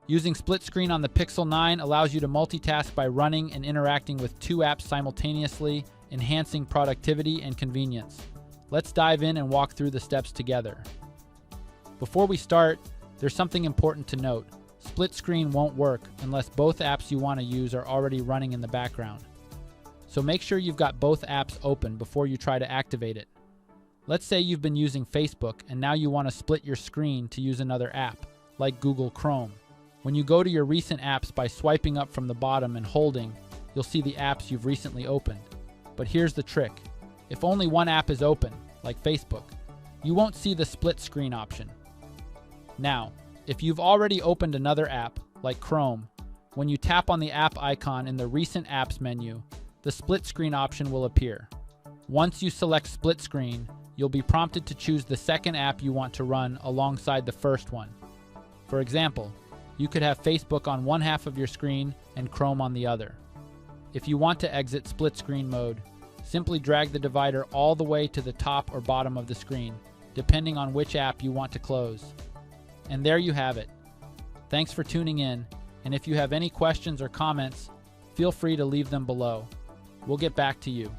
Using split screen on the Pixel 9 allows you to multitask by running and interacting with two apps simultaneously, enhancing productivity and convenience. Let's dive in and walk through the steps together. Before we start, there's something important to note. Split screen won't work unless both apps you want to use are already running in the background. So make sure you've got both apps open before you try to activate it. Let's say you've been using Facebook and now you want to split your screen to use another app, like Google Chrome. When you go to your recent apps by swiping up from the bottom and holding, you'll see the apps you've recently opened. But here's the trick. If only one app is open, like Facebook, you won't see the split screen option. Now, if you've already opened another app, like Chrome, when you tap on the app icon in the Recent Apps menu, the split screen option will appear. Once you select split screen, you'll be prompted to choose the second app you want to run alongside the first one. For example, you could have Facebook on one half of your screen and Chrome on the other. If you want to exit split screen mode, simply drag the divider all the way to the top or bottom of the screen, depending on which app you want to close. And there you have it. Thanks for tuning in, and if you have any questions or comments, feel free to leave them below. We'll get back to you.